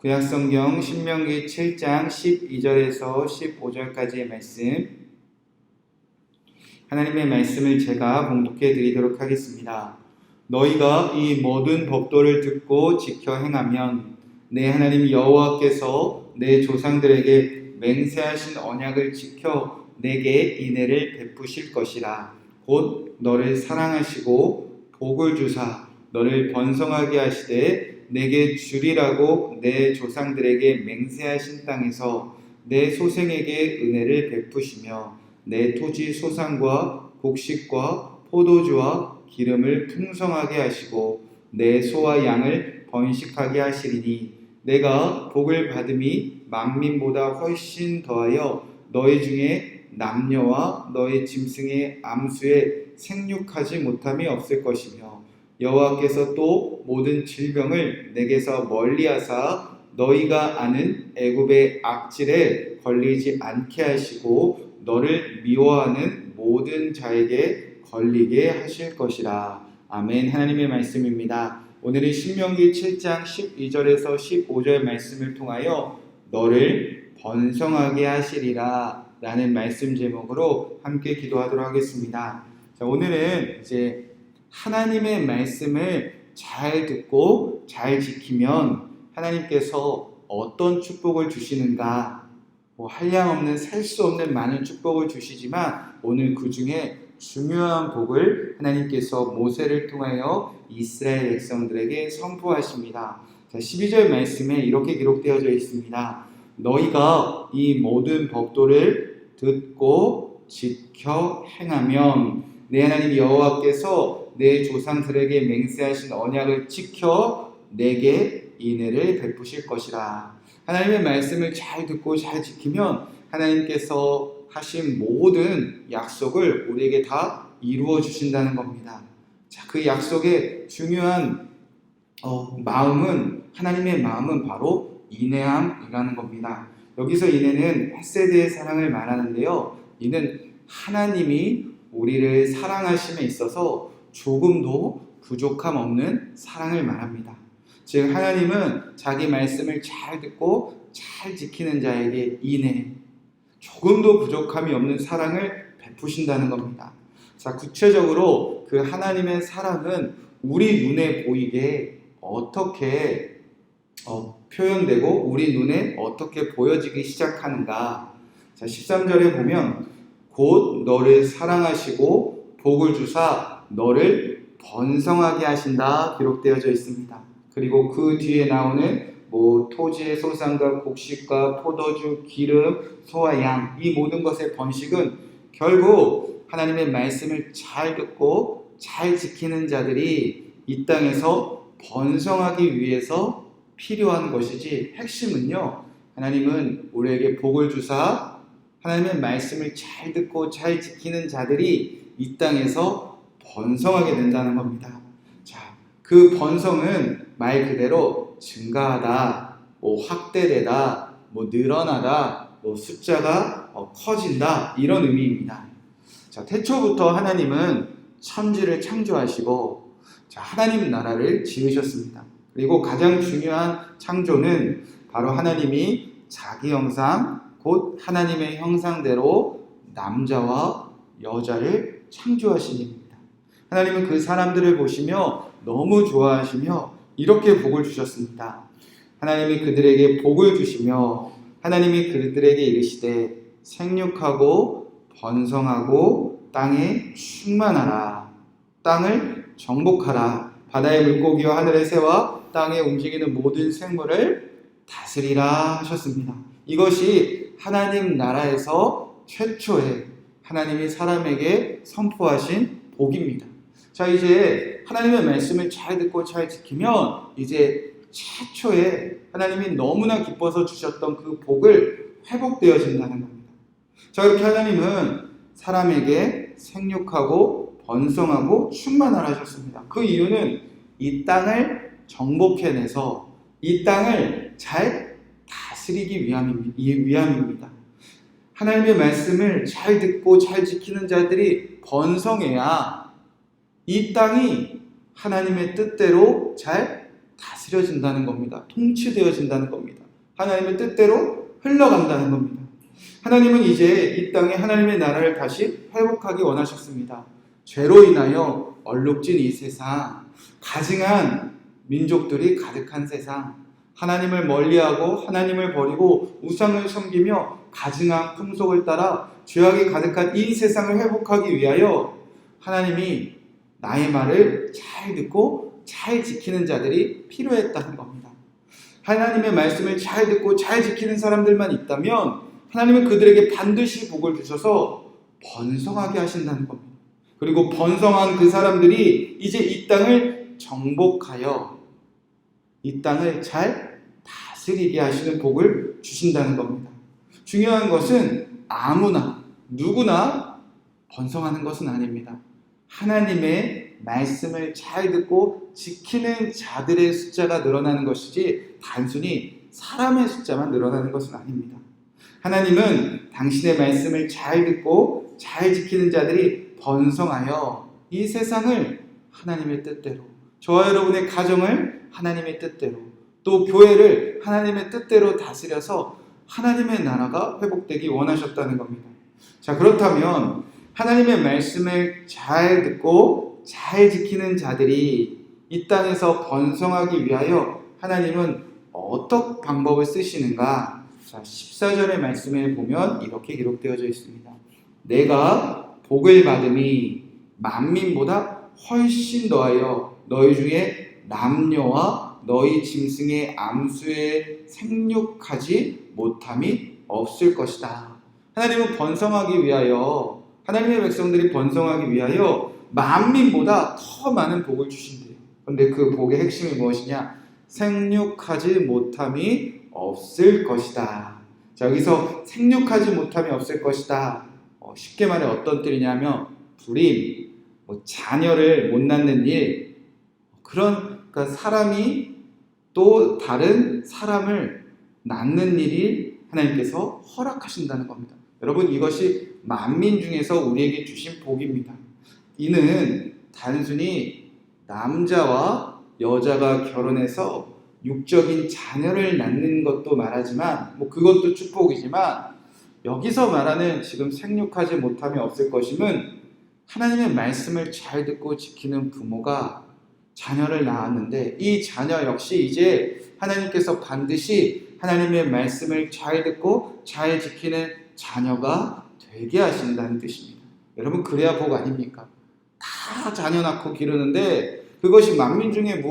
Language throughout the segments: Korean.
구약성경 신명기 7장 12절에서 15절까지의 말씀, 하나님의 말씀을 제가 봉독해 드리도록 하겠습니다. 너희가 이 모든 법도를 듣고 지켜 행하면 내 하나님 여호와께서 내 조상들에게 맹세하신 언약을 지켜 내게 인애를 베푸실 것이라. 곧 너를 사랑하시고 복을 주사 너를 번성하게 하시되 내게 주리라고 내 조상들에게 맹세하신 땅에서 내 소생에게 은혜를 베푸시며 내 토지 소산과 곡식과 포도주와 기름을 풍성하게 하시고 내 소와 양을 번식하게 하시리니 내가 복을 받음이 만민보다 훨씬 더하여 너희 중에 남녀와 너희 짐승의 암수에 생육하지 못함이 없을 것이며 여호와께서 또 모든 질병을 내게서 멀리하사 너희가 아는 애굽의 악질에 걸리지 않게 하시고 너를 미워하는 모든 자에게 걸리게 하실 것이라. 아멘. 하나님의 말씀입니다. 오늘은 신명기 7장 12절에서 15절 말씀을 통하여 너를 번성하게 하시리라 라는 말씀 제목으로 함께 기도하도록 하겠습니다. 자, 오늘은 이제 하나님의 말씀을 잘 듣고 잘 지키면 하나님께서 어떤 축복을 주시는가, 한량없는 셀 수 없는 많은 축복을 주시지만 오늘 그 중에 중요한 복을 하나님께서 모세를 통하여 이스라엘 백성들에게 선포하십니다. 자, 12절 말씀에 이렇게 기록되어져 있습니다. 너희가 이 모든 법도를 듣고 지켜 행하면 내 하나님 여호와께서 내 조상들에게 맹세하신 언약을 지켜 내게 인애를 베푸실 것이라. 하나님의 말씀을 잘 듣고 잘 지키면 하나님께서 하신 모든 약속을 우리에게 다 이루어 주신다는 겁니다. 자, 그 약속의 중요한 마음은, 하나님의 마음은 바로 인애함이라는 겁니다. 여기서 인애는 헤세드의 사랑을 말하는데요, 이는 하나님이 우리를 사랑하심에 있어서 조금도 부족함 없는 사랑을 말합니다. 즉 하나님은 자기 말씀을 잘 듣고 잘 지키는 자에게 인애, 조금도 부족함이 없는 사랑을 베푸신다는 겁니다. 자, 구체적으로 그 하나님의 사랑은 우리 눈에 보이게 어떻게 표현되고 우리 눈에 어떻게 보여지기 시작하는가. 자, 13절에 보면 곧 너를 사랑하시고 복을 주사 너를 번성하게 하신다 기록되어져 있습니다. 그리고 그 뒤에 나오는 토지의 소산과 곡식과 포도주, 기름, 소와 양, 이 모든 것의 번식은 결국 하나님의 말씀을 잘 듣고 잘 지키는 자들이 이 땅에서 번성하기 위해서 필요한 것이지, 핵심은요, 하나님은 우리에게 복을 주사 하나님의 말씀을 잘 듣고 잘 지키는 자들이 이 땅에서 번성하게 된다는 겁니다. 자, 그 번성은 말 그대로 증가하다, 확대되다, 늘어나다, 숫자가 커진다, 이런 의미입니다. 자, 태초부터 하나님은 천지를 창조하시고, 자, 하나님 나라를 지으셨습니다. 그리고 가장 중요한 창조는 바로 하나님이 자기 형상, 곧 하나님의 형상대로 남자와 여자를 창조하신 일입니다. 하나님은 그 사람들을 보시며 너무 좋아하시며 이렇게 복을 주셨습니다. 하나님이 그들에게 복을 주시며 하나님이 그들에게 이르시되 생육하고 번성하고 땅에 충만하라, 땅을 정복하라, 바다의 물고기와 하늘의 새와 땅에 움직이는 모든 생물을 다스리라 하셨습니다. 이것이 하나님 나라에서 최초의 하나님이 사람에게 선포하신 복입니다. 자, 이제 하나님의 말씀을 잘 듣고 잘 지키면 이제 최초에 하나님이 너무나 기뻐서 주셨던 그 복을 회복되어진다는 겁니다. 자, 이렇게 하나님은 사람에게 생육하고 번성하고 충만하라 하셨습니다. 그 이유는 이 땅을 정복해내서 이 땅을 잘 다스리기 위함입니다. 하나님의 말씀을 잘 듣고 잘 지키는 자들이 번성해야 이 땅이 하나님의 뜻대로 잘 다스려진다는 겁니다. 통치되어진다는 겁니다. 하나님의 뜻대로 흘러간다는 겁니다. 하나님은 이제 이 땅에 하나님의 나라를 다시 회복하기 원하셨습니다. 죄로 인하여 얼룩진 이 세상, 가증한 민족들이 가득한 세상, 하나님을 멀리하고 하나님을 버리고 우상을 섬기며 가증한 풍속을 따라 죄악이 가득한 이 세상을 회복하기 위하여 하나님이 나의 말을 잘 듣고 잘 지키는 자들이 필요했다는 겁니다. 하나님의 말씀을 잘 듣고 잘 지키는 사람들만 있다면 하나님은 그들에게 반드시 복을 주셔서 번성하게 하신다는 겁니다. 그리고 번성한 그 사람들이 이제 이 땅을 정복하여 이 땅을 잘 다스리게 하시는 복을 주신다는 겁니다. 중요한 것은 아무나 누구나 번성하는 것은 아닙니다. 하나님의 말씀을 잘 듣고 지키는 자들의 숫자가 늘어나는 것이지 단순히 사람의 숫자만 늘어나는 것은 아닙니다. 하나님은 당신의 말씀을 잘 듣고 잘 지키는 자들이 번성하여 이 세상을 하나님의 뜻대로, 저와 여러분의 가정을 하나님의 뜻대로, 또 교회를 하나님의 뜻대로 다스려서 하나님의 나라가 회복되기 원하셨다는 겁니다. 자, 그렇다면 하나님의 말씀을 잘 듣고 잘 지키는 자들이 이 땅에서 번성하기 위하여 하나님은 어떤 방법을 쓰시는가? 자, 14절의 말씀에 보면 이렇게 기록되어져 있습니다. 내가 복을 받음이 만민보다 훨씬 더하여 너희 중에 남녀와 너희 짐승의 암수에 생육하지 못함이 없을 것이다. 하나님은 번성하기 위하여, 하나님의 백성들이 번성하기 위하여 만민보다 더 많은 복을 주신대요. 그런데 그 복의 핵심이 무엇이냐? 생육하지 못함이 없을 것이다. 자, 여기서 생육하지 못함이 없을 것이다. 쉽게 말해 어떤 뜻이냐면 불임, 자녀를 못 낳는 일, 그러니까 사람이 또 다른 사람을 낳는 일이 하나님께서 허락하신다는 겁니다. 여러분, 이것이 만민 중에서 우리에게 주신 복입니다. 이는 단순히 남자와 여자가 결혼해서 육적인 자녀를 낳는 것도 말하지만 그것도 축복이지만 여기서 말하는 지금 생육하지 못함이 없을 것임은 하나님의 말씀을 잘 듣고 지키는 부모가 자녀를 낳았는데 이 자녀 역시 이제 하나님께서 반드시 하나님의 말씀을 잘 듣고 잘 지키는 자녀가 되게 하신다는 뜻입니다. 여러분, 그래야 복 아닙니까? 다 자녀 낳고 기르는데 그것이 만민 중에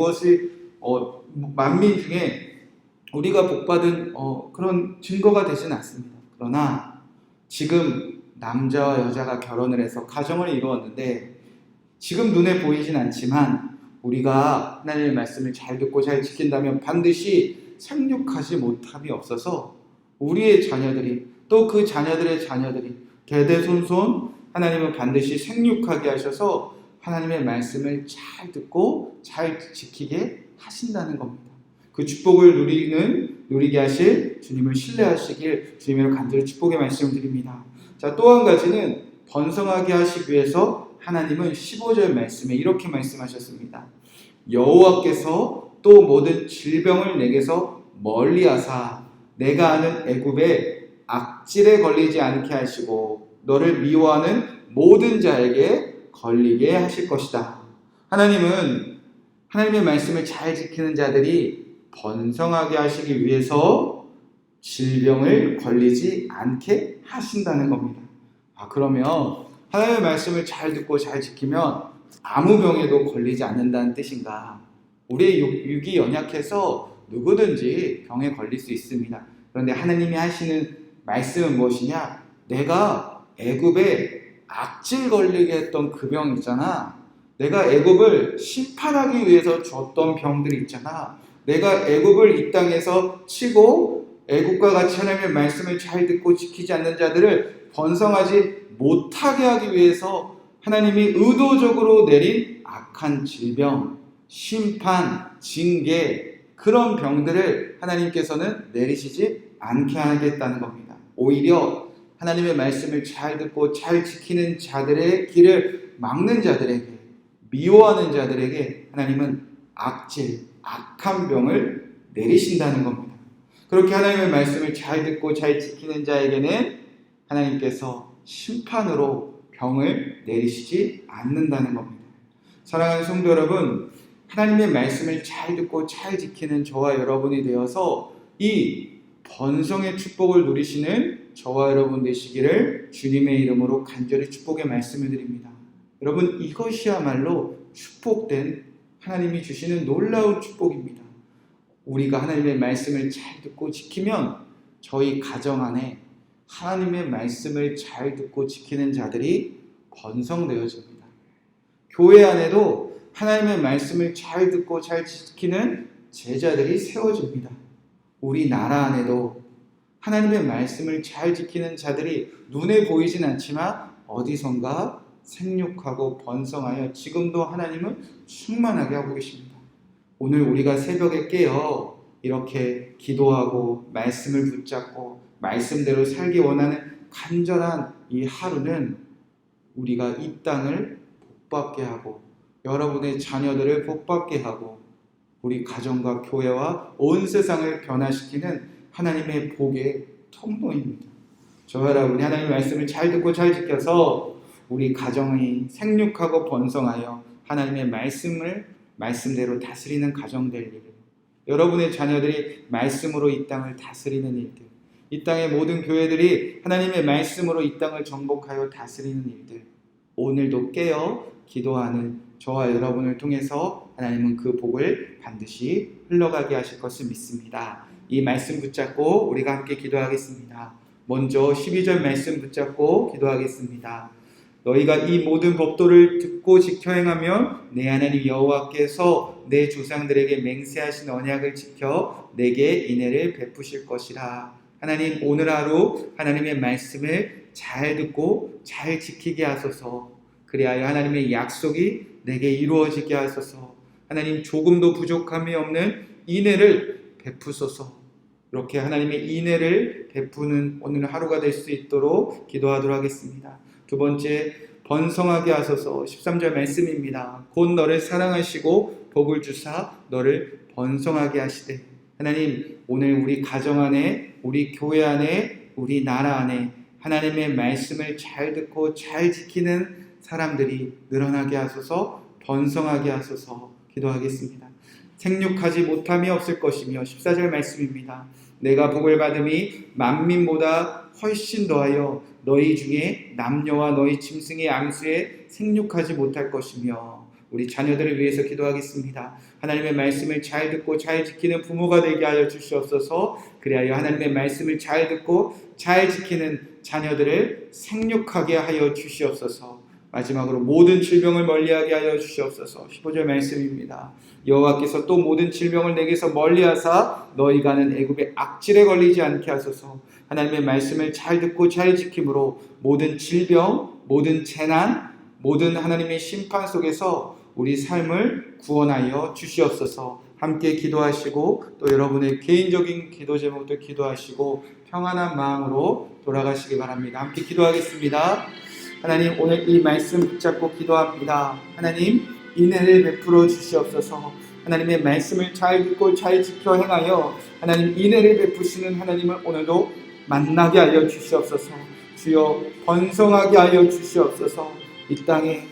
만민 중에 우리가 복받은 그런 증거가 되진 않습니다. 그러나 지금 남자와 여자가 결혼을 해서 가정을 이루었는데 지금 눈에 보이진 않지만 우리가 하나님의 말씀을 잘 듣고 잘 지킨다면 반드시 생육하지 못함이 없어서 우리의 자녀들이 또 그 자녀들의 자녀들이 대대손손 하나님은 반드시 생육하게 하셔서 하나님의 말씀을 잘 듣고 잘 지키게 하신다는 겁니다. 그 축복을 누리게 하실 주님을 신뢰하시길 주님으로 간절히 축복의 말씀을 드립니다. 자, 또 한 가지는 번성하게 하시기 위해서 하나님은 15절 말씀에 이렇게 말씀하셨습니다. 여호와께서 또 모든 질병을 내게서 멀리하사 내가 아는 애굽의 악질에 걸리지 않게 하시고 너를 미워하는 모든 자에게 걸리게 하실 것이다. 하나님은 하나님의 말씀을 잘 지키는 자들이 번성하게 하시기 위해서 질병을 걸리지 않게 하신다는 겁니다. 그러면 하나님의 말씀을 잘 듣고 잘 지키면 아무 병에도 걸리지 않는다는 뜻인가? 우리의 육이 연약해서 누구든지 병에 걸릴 수 있습니다. 그런데 하나님이 하시는 말씀은 무엇이냐? 내가 애굽에 악질 걸리게 했던 그 병 있잖아. 내가 애굽을 심판하기 위해서 줬던 병들이 있잖아. 내가 애굽을 이 땅에서 치고 애굽과 같이 하나님의 말씀을 잘 듣고 지키지 않는 자들을 번성하지 못하게 하기 위해서 하나님이 의도적으로 내린 악한 질병, 심판, 징계, 그런 병들을 하나님께서는 내리시지 않게 하겠다는 겁니다. 오히려 하나님의 말씀을 잘 듣고 잘 지키는 자들의 길을 막는 자들에게, 미워하는 자들에게 하나님은 악질, 악한 병을 내리신다는 겁니다. 그렇게 하나님의 말씀을 잘 듣고 잘 지키는 자에게는 하나님께서 심판으로 병을 내리시지 않는다는 겁니다. 사랑하는 성도 여러분, 하나님의 말씀을 잘 듣고 잘 지키는 저와 여러분이 되어서 이 번성의 축복을 누리시는 저와 여러분 되시기를 주님의 이름으로 간절히 축복의 말씀을 드립니다. 여러분, 이것이야말로 축복된 하나님이 주시는 놀라운 축복입니다. 우리가 하나님의 말씀을 잘 듣고 지키면 저희 가정 안에 하나님의 말씀을 잘 듣고 지키는 자들이 번성되어집니다. 교회 안에도 하나님의 말씀을 잘 듣고 잘 지키는 제자들이 세워집니다. 우리 나라 안에도 하나님의 말씀을 잘 지키는 자들이 눈에 보이진 않지만 어디선가 생육하고 번성하여 지금도 하나님은 충만하게 하고 계십니다. 오늘 우리가 새벽에 깨어 이렇게 기도하고 말씀을 붙잡고 말씀대로 살기 원하는 간절한 이 하루는 우리가 이 땅을 복받게 하고 여러분의 자녀들을 복받게 하고 우리 가정과 교회와 온 세상을 변화시키는 하나님의 복의 통로입니다. 저와 여러분이 하나님의 말씀을 잘 듣고 잘 지켜서 우리 가정이 생육하고 번성하여 하나님의 말씀대로 다스리는 가정 될 일, 여러분의 자녀들이 말씀으로 이 땅을 다스리는 일들, 이 땅의 모든 교회들이 하나님의 말씀으로 이 땅을 정복하여 다스리는 일들, 오늘도 깨어 기도하는 저와 여러분을 통해서 하나님은 그 복을 반드시 흘러가게 하실 것을 믿습니다. 이 말씀 붙잡고 우리가 함께 기도하겠습니다. 먼저 12절 말씀 붙잡고 기도하겠습니다. 너희가 이 모든 법도를 듣고 지켜 행하면 내 하나님 여호와께서 내 조상들에게 맹세하신 언약을 지켜 내게 인애를 베푸실 것이라. 하나님, 오늘 하루 하나님의 말씀을 잘 듣고 잘 지키게 하소서. 그리하여 하나님의 약속이 내게 이루어지게 하소서. 하나님, 조금도 부족함이 없는 인애를 베푸소서. 이렇게 하나님의 인애를 베푸는 오늘 하루가 될 수 있도록 기도하도록 하겠습니다. 두 번째, 번성하게 하소서. 13절 말씀입니다. 곧 너를 사랑하시고 복을 주사 너를 번성하게 하시되. 하나님, 오늘 우리 가정 안에, 우리 교회 안에, 우리 나라 안에 하나님의 말씀을 잘 듣고 잘 지키는 사람들이 늘어나게 하소서, 번성하게 하소서 기도하겠습니다. 생육하지 못함이 없을 것이며 14절 말씀입니다. 내가 복을 받음이 만민보다 훨씬 더하여 너희 중에 남녀와 너희 짐승의 암수에 생육하지 못할 것이며. 우리 자녀들을 위해서 기도하겠습니다. 하나님의 말씀을 잘 듣고 잘 지키는 부모가 되게 하여 주시옵소서. 그리하여 하나님의 말씀을 잘 듣고 잘 지키는 자녀들을 생육하게 하여 주시옵소서. 마지막으로 모든 질병을 멀리하게 하여 주시옵소서. 15절 말씀입니다. 여호와께서 또 모든 질병을 내게서 멀리하사 너희가 하는 애굽의 악질에 걸리지 않게 하소서. 하나님의 말씀을 잘 듣고 잘 지킴으로 모든 질병, 모든 재난, 모든 하나님의 심판 속에서 우리 삶을 구원하여 주시옵소서. 함께 기도하시고 또 여러분의 개인적인 기도 제목도 기도하시고 평안한 마음으로 돌아가시기 바랍니다. 함께 기도하겠습니다. 하나님, 오늘 이 말씀 붙잡고 기도합니다. 하나님, 인애를 베풀어 주시옵소서. 하나님의 말씀을 잘 듣고 잘 지켜 행하여 하나님 인애를 베푸시는 하나님을 오늘도 만나게 하여 주시옵소서. 주여, 번성하게 하여 주시옵소서. 이 땅에